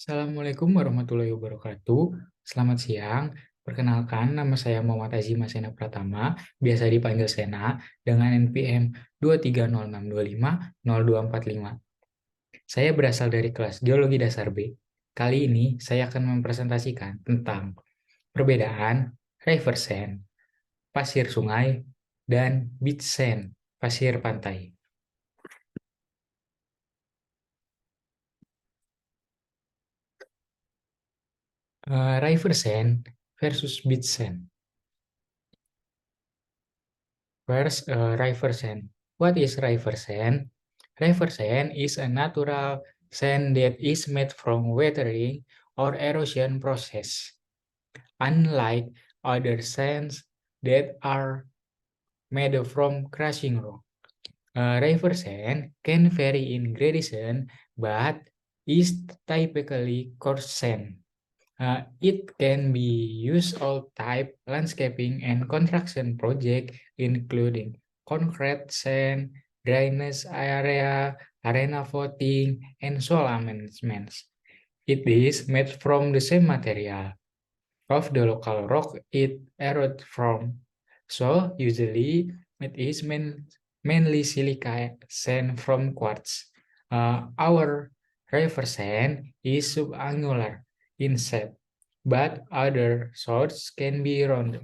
Assalamualaikum warahmatullahi wabarakatuh. Selamat siang. Perkenalkan, nama saya Muhammad Azima Sena Pratama, biasa dipanggil Sena, dengan NPM 23062502445. Saya berasal dari kelas Geologi Dasar B. Kali ini, saya akan mempresentasikan tentang perbedaan river sand, pasir sungai, dan beach sand, pasir pantai. River sand versus beach sand. First, river sand. What is river sand? River sand is a natural sand that is made from weathering or erosion process. Unlike other sands that are made from crushing rock. River sand can vary in gradation but is typically coarse sand. It can be used all type landscaping and construction project, including concrete sand, drainage area, arena voting, and soil amendments. It is made from the same material of the local rock it eroded from. So usually it is mainly silica sand from quartz. Our river sand is subangular in shape, but other sorts can be round.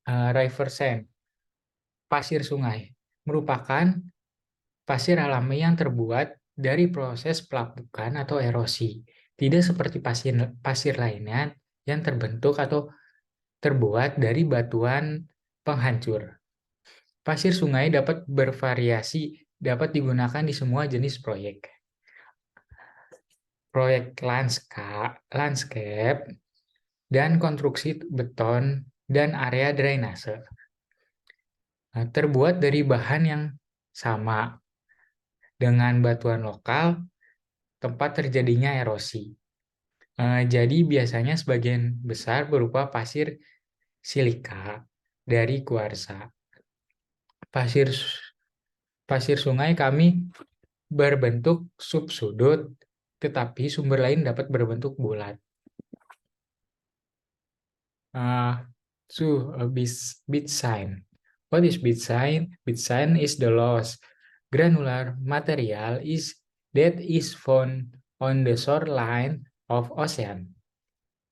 River sand, pasir sungai, merupakan pasir alami yang terbuat dari proses pelapukan atau erosi. Tidak seperti pasir, pasir lainnya yang terbentuk atau terbuat dari batuan penghancur. Pasir sungai dapat bervariasi, dapat digunakan di semua jenis proyek. Proyek landscape dan konstruksi beton dan area drainase. Terbuat dari bahan yang sama dengan batuan lokal tempat terjadinya erosi. Jadi biasanya sebagian besar berupa pasir silika dari kuarsa. Pasir sungai kami berbentuk subsudut, tetapi sumber lain dapat berbentuk bulat. Beach sign. What is beach sign? Beach sign is the loose granular material that is found on the shoreline of ocean,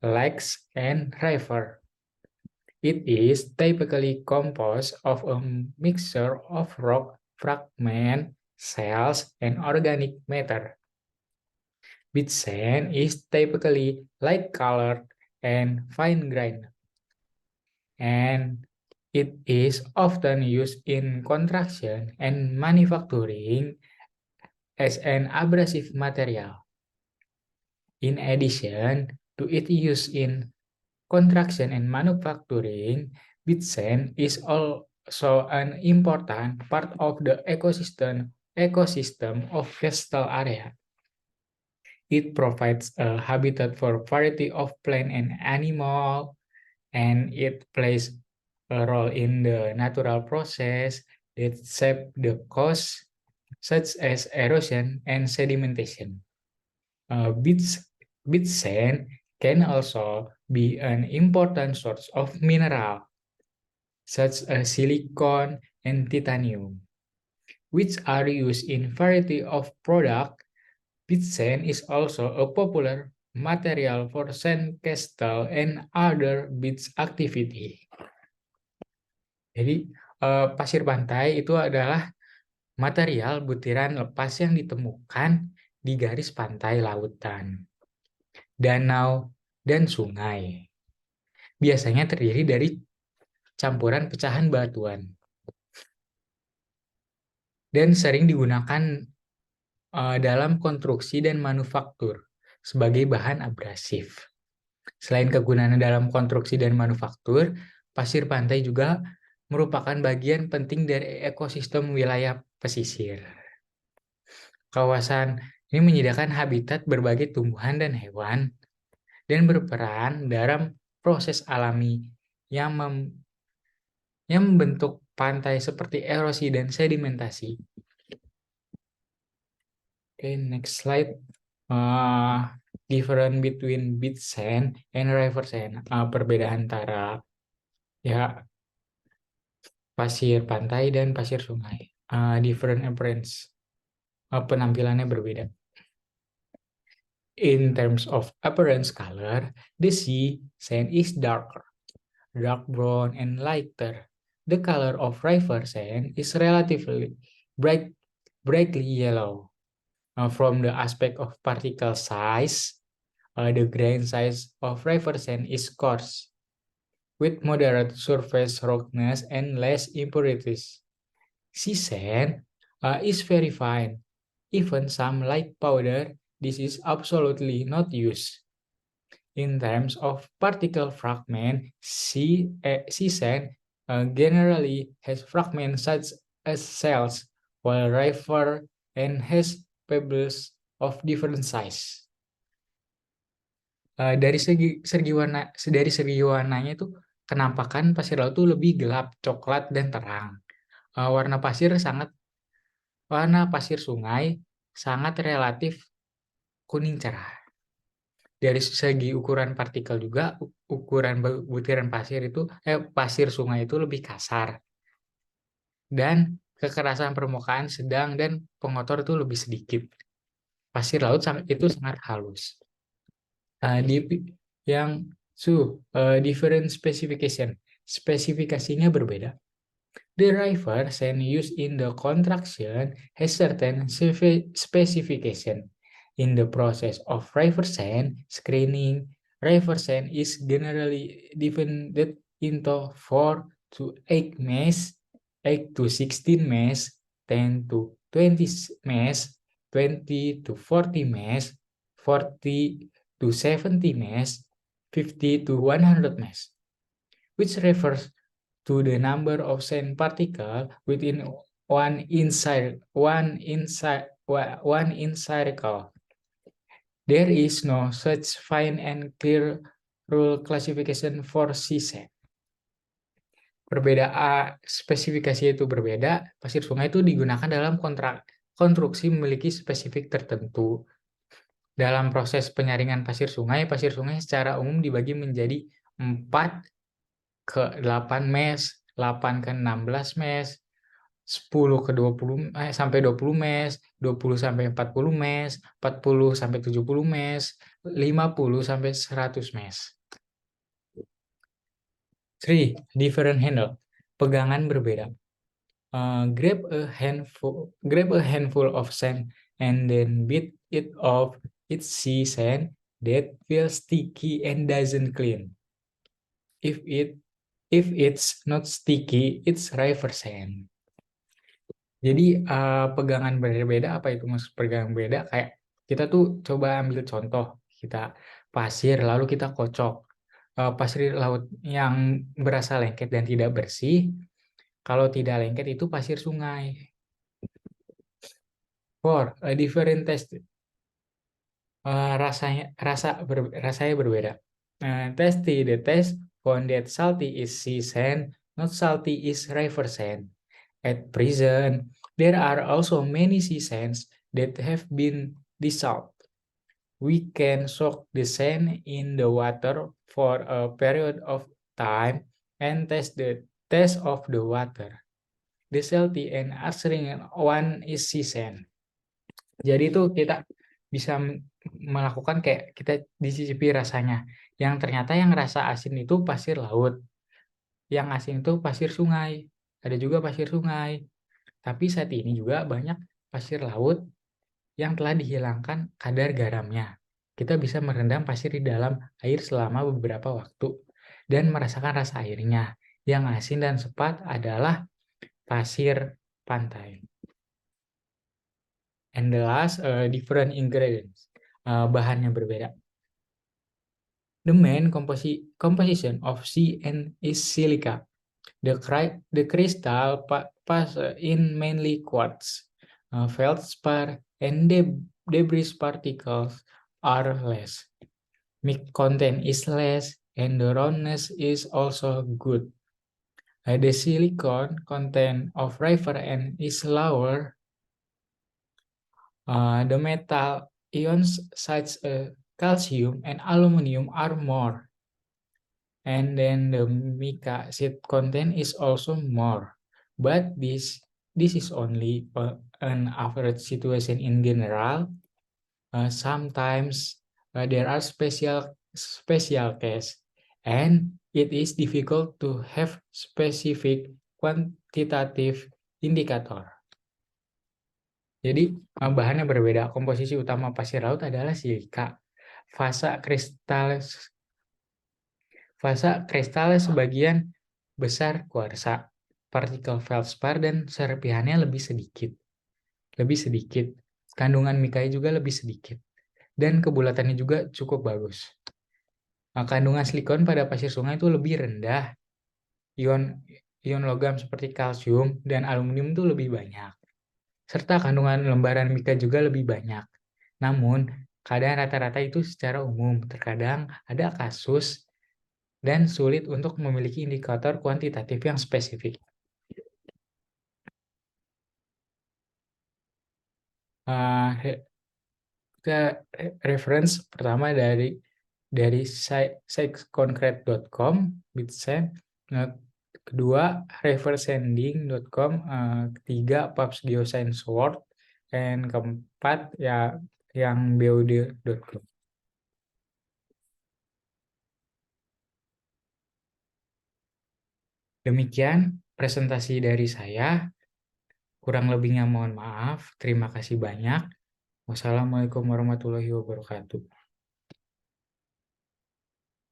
lakes, and river. It is typically composed of a mixture of rock fragments, shells, and organic matter. Beach sand is typically light-colored and fine-grained, and it is often used in construction and manufacturing as an abrasive material. In addition to its use in construction and manufacturing, beach sand is also an important part of the ecosystem of coastal area. It provides a habitat for a variety of plant and animal, and it plays a role in the natural process that shape the coast, such as erosion and sedimentation. Beach sand can also be an important source of mineral, such as silicon and titanium, which are used in variety of products. Beach sand is also a popular material for sandcastle and other beach activity. Jadi, pasir pantai itu adalah material butiran lepas yang ditemukan di garis pantai lautan, danau, dan sungai. Biasanya terdiri dari campuran pecahan batuan dan sering digunakan dalam konstruksi dan manufaktur sebagai bahan abrasif. Selain kegunaannya dalam konstruksi dan manufaktur, pasir pantai juga merupakan bagian penting dari ekosistem wilayah pesisir. Kawasan ini menyediakan habitat berbagai tumbuhan dan hewan dan berperan dalam proses alami yang membentuk pantai seperti erosi dan sedimentasi. Oke, next slide. difference between beach sand and river sand. Perbedaan antara ya pasir pantai dan pasir sungai. Different appearance. Penampilannya berbeda. In terms of appearance color, the sea sand is darker, dark brown and lighter. The color of river sand is relatively brightly yellow. From the aspect of particle size, the grain size of river sand is coarse, with moderate surface roughness and less impurities. Sea sand is very fine. Even some light powder, this is absolutely not used. In terms of particle fragment, sea sand generally has fragments such as shells, while river and has pebbles of different size. Dari segi warnanya itu kenampakan pasir laut itu lebih gelap, coklat dan terang. Warna pasir sungai sangat relatif kuning cerah. Dari segi ukuran partikel juga, ukuran butiran pasir sungai itu lebih kasar. Dan kekerasan permukaan sedang dan pengotor itu lebih sedikit. Pasir laut itu sangat halus. Different specification. Spesifikasinya berbeda. The river sand used in the construction has certain specification. In the process of river sand screening, river sand is generally divided into 4 to 8 mesh, 8 to 16 mesh, 10 to 20 mesh, 20 to 40 mesh, 40 to 70 mesh, 50 to 100 mesh, which refers to the number of sand particles within one inch circle. There is no such fine and clear rule classification for sea sand. Spesifikasi itu berbeda. Pasir sungai itu digunakan dalam konstruksi memiliki spesifik tertentu. Dalam proses penyaringan pasir sungai secara umum dibagi menjadi 4 ke 8 mesh, 8 ke 16 mesh, 10 ke 20 sampai 20 mesh, 20 sampai 40 mesh, 40 sampai 70 mesh, 50 sampai 100 mesh. 3. Different handle. Pegangan berbeda. Grab a handful of sand and then beat it off its sea sand that feels sticky and doesn't clean. If it's not sticky, it's river sand. Jadi pegangan berbeda, apa itu maksud pegangan beda? Kayak kita tuh coba ambil contoh, kita pasir lalu kita kocok. Pasir laut yang berasa lengket dan tidak bersih, kalau tidak lengket itu pasir sungai. 4. A different taste. Rasanya berbeda. Tasty, the taste found that salty is sea sand, not salty is river sand. At present, there are also many sea sands that have been dissolved. We can soak the sand in the water for a period of time and test the taste of the water. The salty and astringent one is sea sand. Jadi itu kita bisa melakukan kayak kita dicicipi rasanya. Yang ternyata yang rasa asin itu pasir laut. Yang asin itu pasir sungai. Ada juga pasir sungai. Tapi saat ini juga banyak pasir laut yang telah dihilangkan kadar garamnya. Kita bisa merendam pasir di dalam air selama beberapa waktu dan merasakan rasa airnya. Yang asin dan sepat adalah pasir pantai. And the last, different ingredients. Bahannya berbeda. The main composition of sea and is silica. The crystal pass in mainly quartz. Feldspar and debris particles are less. Mix content is less and the roundness is also good. The silicon content of river and is lower. The metal ions such calcium and aluminum are more, and then the mica seed content is also more. But this is only an average situation in general. Sometimes there are special case, and it is difficult to have specific quantitative indicator. Jadi bahannya berbeda. Komposisi utama pasir laut adalah silika. Fasa kristalnya sebagian besar kuarsa. Partikel feldspar dan serpihannya lebih sedikit. Kandungan mikanya juga lebih sedikit. Dan kebulatannya juga cukup bagus. Kandungan silikon pada pasir sungai itu lebih rendah. Ion logam seperti kalsium dan aluminium itu lebih banyak. Serta kandungan lembaran mika juga lebih banyak. Namun, keadaan rata-rata itu secara umum. Terkadang ada kasus dan sulit untuk memiliki indikator kuantitatif yang spesifik. Reference pertama dari siteconcrete.com, Bitsand, kedua riversending.com, ketiga Pubs Geoscience World, dan keempat ya yang BOD.com. Demikian presentasi dari saya. Kurang lebihnya mohon maaf. Terima kasih banyak. Wassalamualaikum warahmatullahi wabarakatuh.